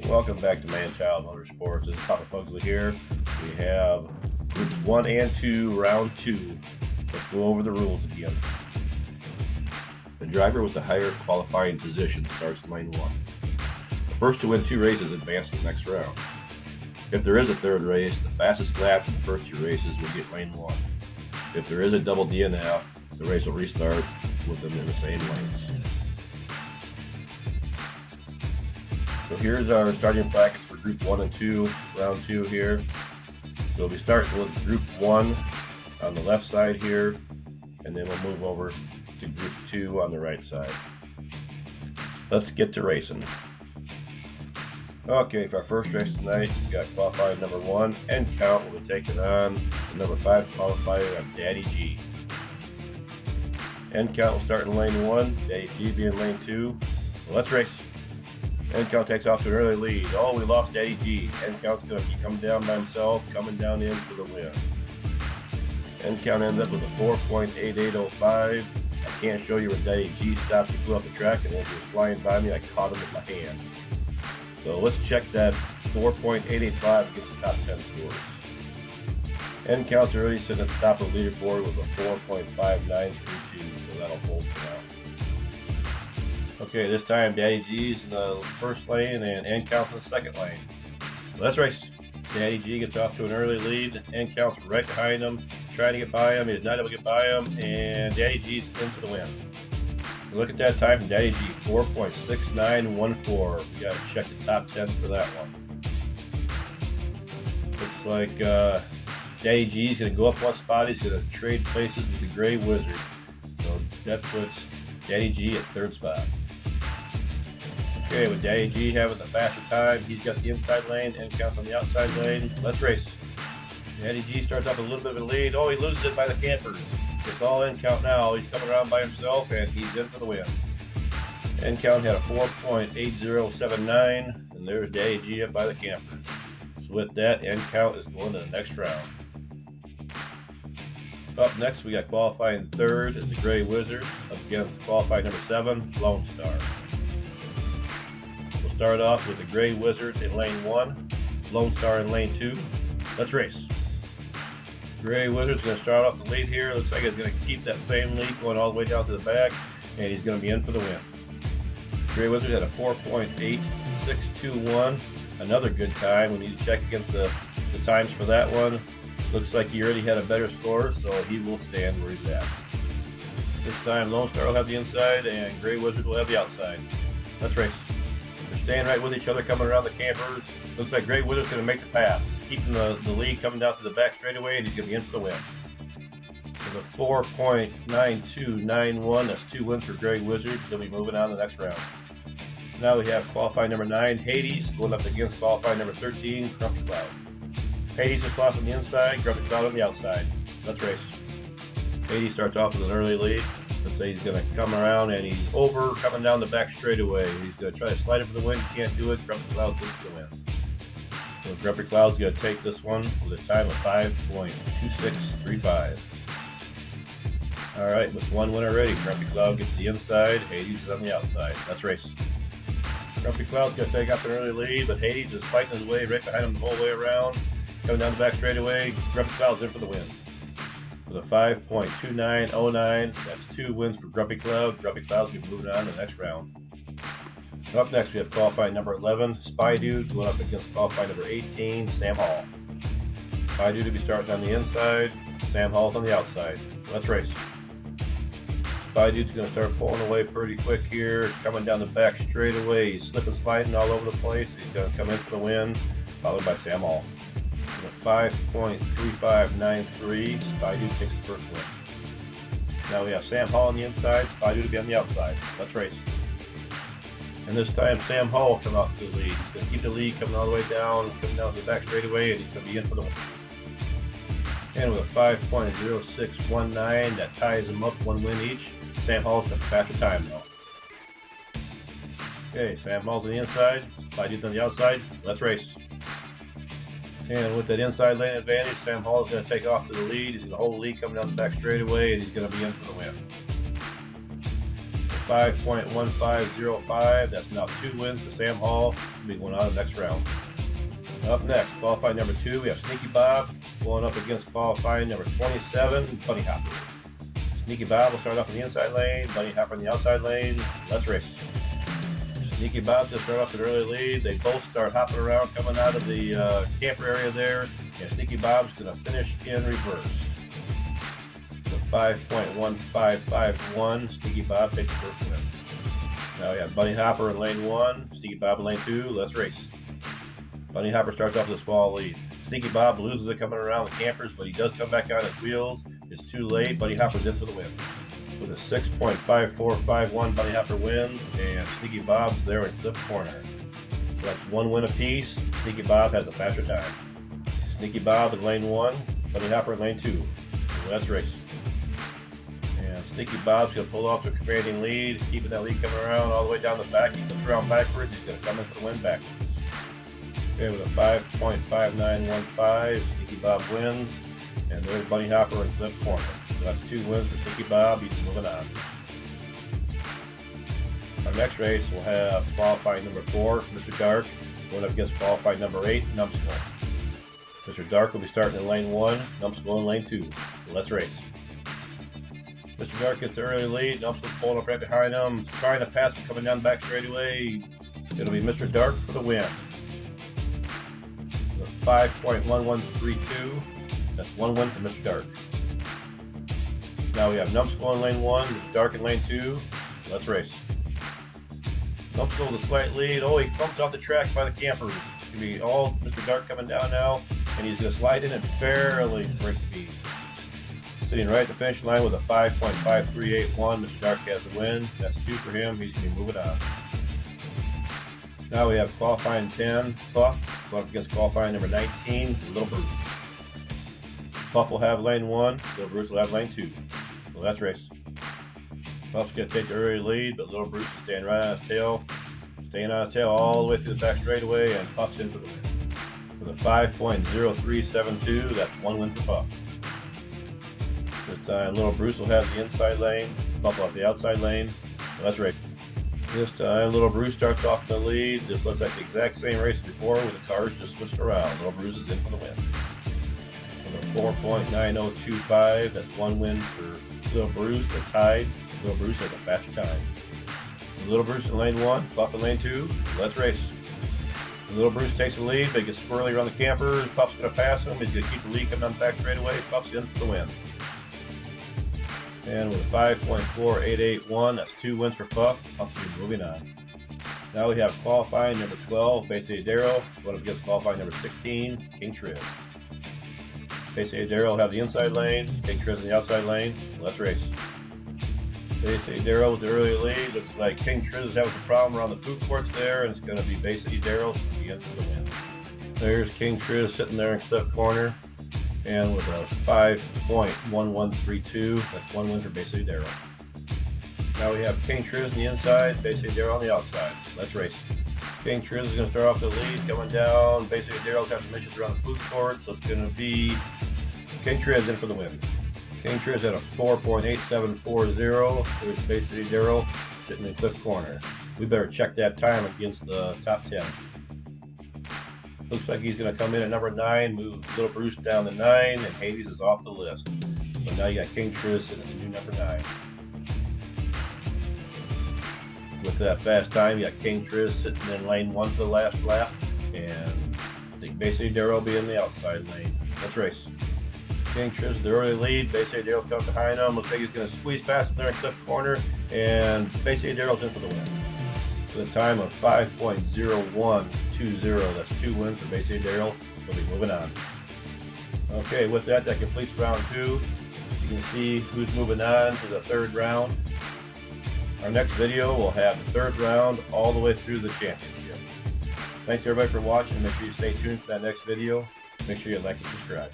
Welcome back to Man-Child Motorsports. This is Papa Pugsley here. We have groups 1 and 2, round 2. Let's go over the rules again. The driver with the higher qualifying position starts lane 1. The first to win 2 races advance to the next round. If there is a third race, the fastest lap in the first 2 races will get lane 1. If there is a double DNF, the race will restart with them in the same lanes. So here's our starting brackets for Group 1 and 2, round 2 here. So we'll be starting with Group 1 on the left side here, and then we'll move over to Group 2 on the right side. Let's get to racing. Okay, for our first race tonight, we've got qualifying number 1, Endcount will be taking on the number 5 qualifier of Daddy G. Endcount will start in lane 1, Daddy G be in lane 2. Well, let's race. Endcount takes off to an early lead. Oh, we lost Daddy G. Endcount's going to be coming down by himself, coming down in for the win. Endcount ends up with a 4.8805. I can't show you where Daddy G stopped to pull up the track, and as he was flying by me, I caught him with my hand. So let's check that 4.885 against the top 10 scores. Endcount's already sitting at the top of the leaderboard with a 4.5932, so that'll hold for now. Okay, this time Daddy G's in the first lane and Endcount's in the second lane. Let's race. Daddy G gets off to an early lead. Endcount's right behind him, trying to get by him. He's not able to get by him, and Daddy G's in for the win. Look at that time from Daddy G, 4.6914. We gotta check the top 10 for that one. Looks like Daddy G's gonna go up one spot. He's gonna trade places with the Gray Wizard. So that puts Daddy G at third spot. Okay, with Daddy G having the faster time, he's got the inside lane, Endcount's on the outside lane. Let's race. Daddy G starts off a little bit of a lead. Oh, he loses it by the campers. It's all Endcount now. He's coming around by himself, and he's in for the win. Endcount had a 4.8079, and there's Daddy G up by the campers. So with that, Endcount is going to the next round. Up next, we got qualifying third as the Gray Wizard up against qualifying number 7, Lone Star. We'll start off with the Gray Wizard in lane 1, Lone Star in lane 2. Let's race. Gray Wizard's going to start off the lead here. Looks like he's going to keep that same lead going all the way down to the back, and he's going to be in for the win. Gray Wizard had a 4.8621. Another good time. We need to check against the times for that one. Looks like he already had a better score, so he will stand where he's at. This time Lone Star will have the inside, and Gray Wizard will have the outside. Let's race. They're staying right with each other, coming around the campers. Looks like Gray Wizard's going to make the pass. He's keeping the lead coming down to the back straightaway, and he's going to be in for the win. With a 4.9291, that's 2 wins for Gray Wizard. He'll be moving on to the next round. Now we have qualifying number 9, Hades, going up against qualifying number 13, Grumpy Cloud. Hades is off on the inside, Grumpy Cloud on the outside. Let's race. Hades starts off with an early lead. Let's say he's going to come around, and he's coming down the back straightaway. He's going to try to slide it for the win. He can't do it. Grumpy Cloud takes the win. So Grumpy Cloud's going to take this one with a time of 5.2635. All right, with one winner ready, Grumpy Cloud gets the inside. Hades is on the outside. Let's race. Grumpy Cloud's going to take up an early lead, but Hades is fighting his way right behind him the whole way around. Coming down the back straightaway, Grumpy Cloud's in for the win. With a 5.2909, that's 2 wins for Grumpy Cloud. Grumpy Cloud's going to be moving on to the next round. Up next, we have qualifying number 11, Spy Dude, going up against qualifying number 18, Sam Hall. Spy Dude will be starting on the inside, Sam Hall's on the outside. Let's race. Spy Dude's going to start pulling away pretty quick here, coming down the back straightaway. He's slipping, sliding all over the place. He's going to come in for the win, followed by Sam Hall. With a 5.3593, Spy Dude takes the first win. Now we have Sam Hall on the inside, Spy Dude will be on the outside. Let's race. And this time Sam Hall will come out to the lead. He's going to keep the lead coming all the way down, coming down to the back straightaway, and he's going to be in for the win. And with a 5.0619, that ties them up 1 win each. Sam Hall's got the faster time though. Okay, Sam Hall's on the inside, Spy Dude's on the outside. Let's race. And with that inside lane advantage, Sam Hall is going to take off to the lead. He's going to hold the lead coming down the back straightaway, and he's going to be in for the win. 5.1505. That's now 2 wins for Sam Hall. We'll be going on to the next round. Up next, qualifying number 2, we have Sneaky Bob going up against qualifying number 27, Bunny Hopper. Sneaky Bob will start off in the inside lane, Bunny Hopper in the outside lane. Let's race. Sneaky Bob to start off an early lead. They both start hopping around, coming out of the camper area there, and Sneaky Bob's going to finish in reverse. The 5.1551, Sneaky Bob takes the first win. Now we have Bunny Hopper in lane 1, Sneaky Bob in lane 2. Let's race. Bunny Hopper starts off with a small lead. Sneaky Bob loses it coming around the campers, but he does come back on his wheels. It's too late. Bunny Hopper's in for the win. With a 6.5451, Bunny Hopper wins, and Sneaky Bob's there in fifth corner. So that's 1 win apiece. Sneaky Bob has the faster time. Sneaky Bob in lane 1, Bunny Hopper in lane 2. So let's race. And Sneaky Bob's going to pull off to a commanding lead, keeping that lead coming around all the way down the back. He comes around backwards. He's going to come in for the win backwards. Okay, with a 5.5915, Sneaky Bob wins, and there's Bunny Hopper in fifth corner. So that's 2 wins for Sneaky Bob. He's moving on. Our next race will have qualifying number 4, Mr. Darq, going up against qualifying number 8, Numbskull. Mr. Darq will be starting in lane 1, Numbskull in lane 2. So let's race. Mr. Darq gets the early lead. Numbskull's pulling up right behind him, trying to pass him coming down the back straightaway. It'll be Mr. Darq for the win. 5.1132. That's 1 win for Mr. Darq. Now we have Numbskull in lane 1, Darq in lane 2. Let's race. Numbskull with a slight lead. Oh, he bumps off the track by the campers. It's going to be all Mr. Darq coming down now, and he's going to slide in and barely break speed. Sitting right at the finish line with a 5.5381. Mr. Darq has the win. That's 2 for him. He's going to be moving on. Now we have qualifying 10, Puff, going up against qualifying number 19, Little Bruce. Puff will have lane 1, Little Bruce will have lane 2. So let's race. Puff's going to take the early lead, but Little Bruce is staying right on his tail. Staying on his tail all the way through the back straightaway, and Puff's in for the win. With a 5.0372, that's 1 win for Puff. This time Little Bruce will have the inside lane, Puff will have the outside lane. So let's race. This time, Little Bruce starts off in the lead. This looks like the exact same race as before, with the cars just switched around. Little Bruce is in for the win. With a 4.9025, that's 1 win for Little Bruce. They're tied. Little Bruce has a faster time. Little Bruce in lane 1, Puff in lane 2. Let's race. Little Bruce takes the lead, but he gets squirrely around the campers. Puff's going to pass him. He's going to keep the lead coming down the back straightaway. Puff's in for the win. And with a 5.4881, that's 2 wins for Puff. Puff will be moving on. Now we have qualifying number 12, Bay City Darrell, going up against qualifying number 16, King Triz. Bay City Darrell will have the inside lane, King Triz in the outside lane. Let's race. Bay City Darrell with the early lead. Looks like King Triz is having some problem around the food courts there, and it's going to be Bay City Darrell again for the win. There's King Triz sitting there in cliff corner. And with a 5.1132, that's 1 win for Bay City Darrell. Now we have King Triz on the inside, Bay City Darrell on the outside. Let's race. King Triz is going to start off the lead, coming down. Bay City Darrell's have some issues around the food court, so it's going to be King Triz in for the win. King Triz at a 4.8740. There's Bay City Darrell sitting in cliff corner. We better check that time against the top 10. Looks like he's going to come in at number 9, move Little Bruce down to 9, and Hades is off the list. So now you got King Triz sitting at the new number 9. With that fast time, you got King Triz sitting in lane 1 for the last lap, and I think Bay City Darrell will be in the outside lane. Let's race. King Triz, the early lead. Bay City Darrell's coming behind him. Looks like he's going to squeeze past him there in cliff corner, and Bay City Darrell's in for the win. With a time of 5.0120, that's 2 wins for Bay City Darrell. We'll be moving on. Okay, with that completes round 2. You can see who's moving on to the 3rd round. Our next video will have the 3rd round all the way through the championship. Thanks everybody for watching. Make sure you stay tuned for that next video. Make sure you like and subscribe.